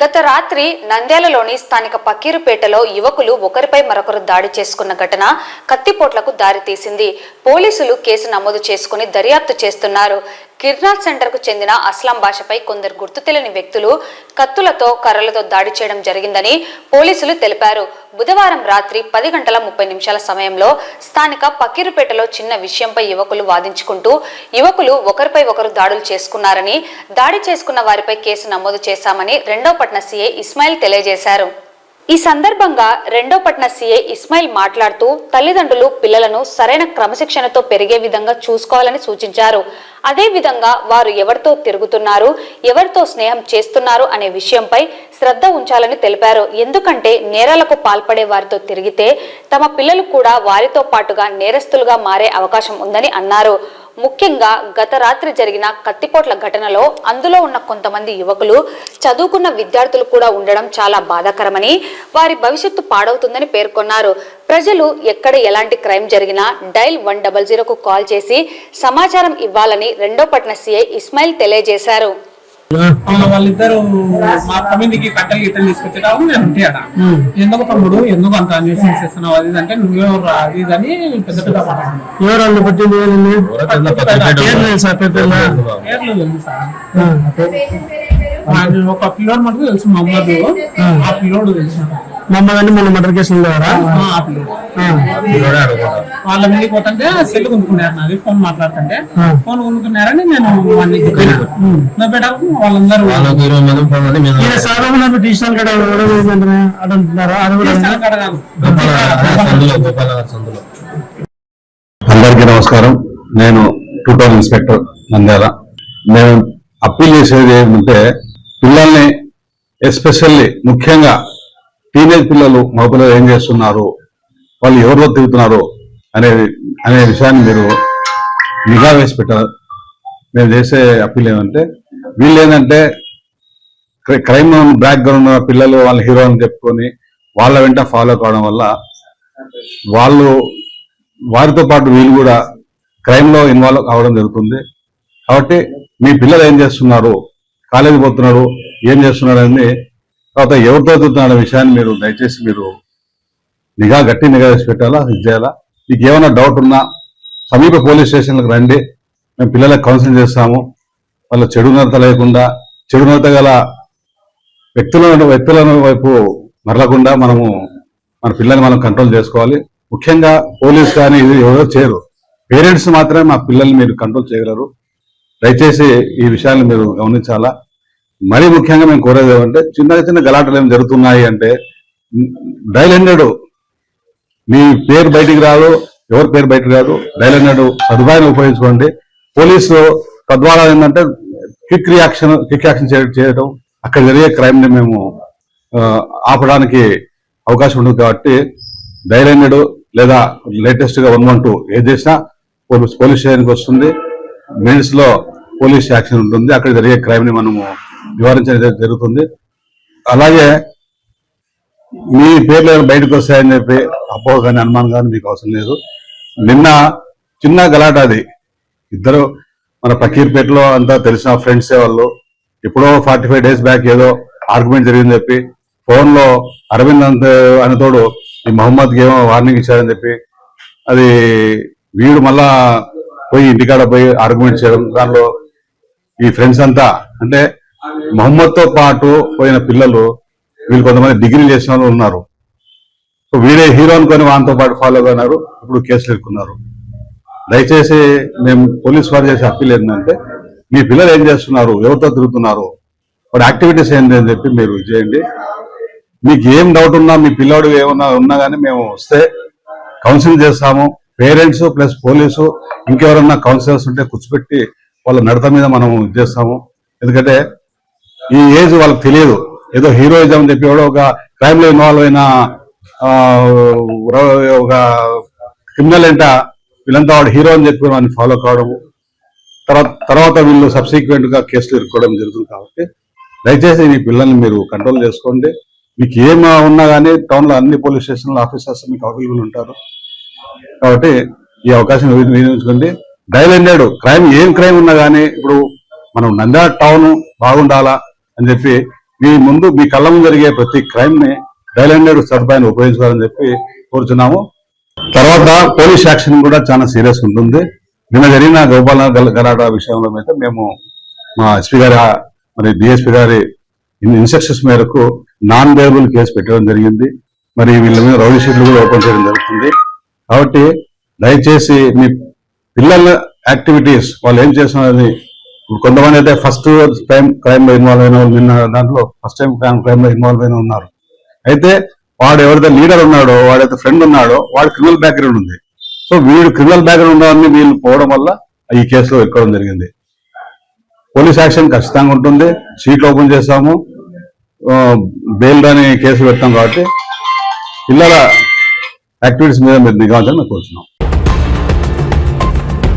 గత రాత్రి నంద్యాలలోని స్థానిక పకీరుపేటలో యువకులు ఒకరిపై మరొకరు దాడి చేసుకున్న ఘటన కత్తిపోట్లకు దారితీసింది. పోలీసులు కేసు నమోదు చేసుకుని దర్యాప్తు చేస్తున్నారు. కిర్నాథ్ సెంటర్కు చెందిన అస్లాం భాషపై కొందరు గుర్తు తెలియని వ్యక్తులు కత్తులతో కర్రలతో దాడి చేయడం జరిగిందని పోలీసులు తెలిపారు. బుధవారం రాత్రి 10:30 సమయంలో స్థానిక పకీరుపేటలో చిన్న విషయంపై యువకులు వాదించుకుంటూ యువకులు ఒకరిపై ఒకరు దాడులు చేసుకున్నారని, దాడి చేసుకున్న వారిపై కేసు నమోదు చేశామని రెండోపట్న సీఐ ఇస్మాయిల్ తెలియజేశారు. ఈ సందర్భంగా రెండోపట్న సీఐ ఇస్మాయిల్ మాట్లాడుతూ తల్లిదండ్రులు పిల్లలను సరైన క్రమశిక్షణతో పెరిగే విధంగా చూసుకోవాలని సూచించారు. అదే విధంగా వారు ఎవరితో తిరుగుతున్నారు, ఎవరితో స్నేహం చేస్తున్నారు అనే విషయంపై శ్రద్ధ ఉంచాలని తెలిపారు. ఎందుకంటే నేరాలకు పాల్పడే వారితో తిరిగితే తమ పిల్లలు కూడా వారితో పాటుగా నేరస్తులుగా మారే అవకాశం ఉందని అన్నారు. ముఖ్యంగా గత రాత్రి జరిగిన కత్తిపోట్ల ఘటనలో అందులో ఉన్న కొంతమంది యువకులు చదువుకున్న విద్యార్థులు కూడా ఉండడం చాలా బాధాకరమని, వారి భవిష్యత్తు పాడవుతుందని పేర్కొన్నారు. ప్రజలు ఎక్కడ ఎలాంటి క్రైమ్ జరిగినా డైల్ 100కు కాల్ చేసి సమాచారం ఇవ్వాలని రెండోపట్న సీఐ ఇస్మాయిల్ తెలియజేశారు. వాళ్ళిద్దరు మా తమ్ముడికి కట్టెలు గిట్టలు తీసుకొచ్చేటప్పుడు నేను ఉంటే అట ఎందుకు తమ్ముడు ఎందుకు అంత న్యూసెన్స్ చేస్తున్నావు అది అంటే నువ్వెవరు అది అని పెద్ద పెద్ద ఒక పిల్లోడు మటుకు తెలుసు మమ్మదు. ఆ పిల్లోడు తెలుసు మమ్మల్ని మన మర్డర్ కేసులు వాళ్ళ మీద పోతుంటే సెల్ గుంజుకున్నారు. నాది ఫోన్ మాట్లాడుతుంటే ఫోన్ గుంజుకున్నారని నేను వాళ్ళందరూ అందరికీ నమస్కారం. నేను 2 టౌన్ ఇన్స్పెక్టర్ నంద్యాల. నేను అప్పీల్ చేసేది ఏంటంటే పిల్లల్ని ఎస్పెషల్లీ ముఖ్యంగా టీనేజ్ పిల్లలు మా పిల్లలు ఏం చేస్తున్నారు, వాళ్ళు ఎవరిలో తిరుగుతున్నారు అనే విషయాన్ని మీరు నిఘా వేసి పెట్టారు. మేము చేసే అప్పీల్ ఏమంటే వీళ్ళు ఏంటంటే క్రైమ్ బ్యాక్గ్రౌండ్ ఉన్న పిల్లలు వాళ్ళ హీరో అని చెప్పుకొని వాళ్ళ వెంట ఫాలో కావడం వల్ల వారితో పాటు వీళ్ళు కూడా క్రైమ్ లో ఇన్వాల్వ్ కావడం జరుగుతుంది. కాబట్టి మీ పిల్లలు ఏం చేస్తున్నారు, కాలేజీ పోతున్నారు, ఏం చేస్తున్నారు అని, తర్వాత ఎవరితో తిరుగుతున్న విషయాన్ని మీరు దయచేసి మీరు గట్టి నిఘా వేసి పెట్టాలా, ఇది చేయాలా. మీకు ఏమైనా డౌట్ ఉన్నా సమీప పోలీస్ స్టేషన్లకు రండి, మేము పిల్లలకు కౌన్సిలింగ్ చేస్తాము. వాళ్ళ చెడునత లేకుండా, చెడునత గల వ్యక్తులను వైపు మరలకుండా మన పిల్లల్ని మనం కంట్రోల్ చేసుకోవాలి. ముఖ్యంగా పోలీస్ కానీ ఇది ఎవరో చేయరు, పేరెంట్స్ మాత్రమే మా పిల్లల్ని మీరు కంట్రోల్ చేయగలరు. దయచేసి ఈ విషయాన్ని మీరు గమనించాలా. మరీ ముఖ్యంగా మేము కోరేది ఏమంటే చిన్న గలాటలు ఏం జరుగుతున్నాయి అంటే డైల్ 100 మీ పేరు బయటికి రాదు, ఎవరి పేరు బయటకు రాదు. డైల్ 100 సదుపాయాన్ని ఉపయోగించుకోండి. పోలీసు తద్వారా ఏంటంటే క్విక్ యాక్షన్ చేయడం, అక్కడ జరిగే క్రైమ్ ని మేము ఆపడానికి అవకాశం ఉంటుంది. కాబట్టి డైల్ 100 లేదా లేటెస్ట్ గా 112 ఏది చేసినా పోలీస్ స్టేషన్కి వస్తుంది. మినిట్స్ లో పోలీస్ యాక్షన్ ఉంటుంది. అక్కడ జరిగే క్రైమ్ ని మనము నివారించడం జరుగుతుంది. అలాగే మీ పేర్లు బయటకు వస్తాయని చెప్పి అపోహ కానీ అనుమానం కానీ మీకు అవసరం లేదు. నిన్న చిన్న గలాట, అది ఇద్దరు మన పకీర్పేటలో అంతా తెలిసిన ఫ్రెండ్సే వాళ్ళు. ఎప్పుడో 45 డేస్ బ్యాక్ ఏదో ఆర్గ్యుమెంట్ జరిగిందని చెప్పి ఫోన్ లో అరవింద్ అనేతోడు ఈ మహమ్మద్కి ఏమో వార్నింగ్ ఇచ్చారని చెప్పి అది వీడు మళ్ళా పోయి ఇంటికాడ పోయి ఆర్గ్యుమెంట్ చేయడం. దానిలో ఈ ఫ్రెండ్స్ అంతా అంటే మహమ్మద్ తో పాటు పోయిన పిల్లలు వీళ్ళు కొంతమంది డిగ్రీ చేసిన వాళ్ళు ఉన్నారు. సో వీడే హీరో అనుకొని వాళ్ళతో పాటు ఫాలో అయినారు. ఇప్పుడు కేసులు ఎదుర్కొన్నారు. దయచేసి మేము పోలీస్ వారు చేసే అప్పీల్ ఏంటంటే మీ పిల్లలు ఏం చేస్తున్నారు, ఎవరితో తిరుగుతున్నారు, వాడి యాక్టివిటీస్ ఏంటి అని చెప్పి మీరు చేయండి. మీకు ఏం డౌట్ ఉన్నా, మీ పిల్లాడు ఏమన్నా ఉన్నా కానీ మేము వస్తే కౌన్సిలింగ్ చేస్తాము. పేరెంట్స్ ప్లస్ పోలీసు ఇంకెవరన్నా కౌన్సిలర్స్ ఉంటే కూర్చోబెట్టి వాళ్ళ నడత మీద మనం చేస్తాము. ఎందుకంటే ఈ ఏజ్ వాళ్ళకి తెలియదు. ఏదో హీరోయిజం అని చెప్పి ఎవడో ఒక క్రైమ్ లో ఇన్వాల్వ్ అయిన ఒక క్రిమినల్ ఏంట వీళ్ళంతా వాడు హీరో అని చెప్పి వాళ్ళని ఫాలో కావడము, తర్వాత వీళ్ళు సబ్సిక్వెంట్ గా కేసులు ఎదుర్కోవడం జరుగుతుంది. కాబట్టి దయచేసి మీ పిల్లల్ని మీరు కంట్రోల్ చేసుకోండి. మీకు ఏం ఉన్నా కానీ టౌన్ లో అన్ని పోలీస్ స్టేషన్ల ఆఫీసర్స్ మీకు అవైలబుల్ ఉంటారు. కాబట్టి ఈ అవకాశం వినియోగించుకోండి. డైల్ 100 ఏం క్రైమ్ ఉన్నా కానీ ఇప్పుడు మనం నంద్యాల టౌన్ బాగుండాలా అని చెప్పి మీ ముందు మీ కళ్ళ ముందు జరిగే ప్రతి క్రైమ్ ని డయల్ 100 సదుపాయాన్ని ఉపయోగించాలని చెప్పి కోరుచున్నాము. తర్వాత పోలీస్ యాక్షన్ కూడా చాలా సీరియస్ ఉంటుంది. నిన్న జరిగిన గోపాల గలాట విషయంలో అయితే మేము మా ఎస్పీ గారి మరి డిఎస్పీ గారి ఇన్స్ట్రక్షన్స్ మేరకు నాన్ బెయిలబుల్ కేసు పెట్టడం జరిగింది. మరి వీళ్ళ మీద రౌడీ షీట్లు కూడా ఓపెన్ చేయడం జరుగుతుంది. కాబట్టి దయచేసి మీ పిల్లల యాక్టివిటీస్ వాళ్ళు ఏం చేస్తున్నారని, కొంతమంది అయితే ఫస్ట్ టైం క్రైమ్ లో ఇన్వాల్వ్ అయిన వాళ్ళు, నిన్న దాంట్లో ఫస్ట్ టైం క్రైమ్ లో ఇన్వాల్వ్ అయిన ఉన్నారు. అయితే వాడు ఎవరైతే లీడర్ ఉన్నాడో, వాడైతే ఫ్రెండ్ ఉన్నాడో వాడు క్రిమినల్ బ్యాక్గ్రౌండ్ ఉంది. సో వీడు క్రిమినల్ బ్యాక్గ్రౌండ్ ఉన్నవాడిని వీళ్ళు పోవడం వల్ల ఈ కేసులో ఎక్కడం జరిగింది. పోలీస్ యాక్షన్ ఖచ్చితంగా ఉంటుంది. షీట్లు ఓపెన్ చేస్తాము, బెయిల్ రాని కేసు పెడతాం. కాబట్టి పిల్లల యాక్టివిటీస్ మీద మీరు నిఘా ఉంచాలని కోరుతున్నాం.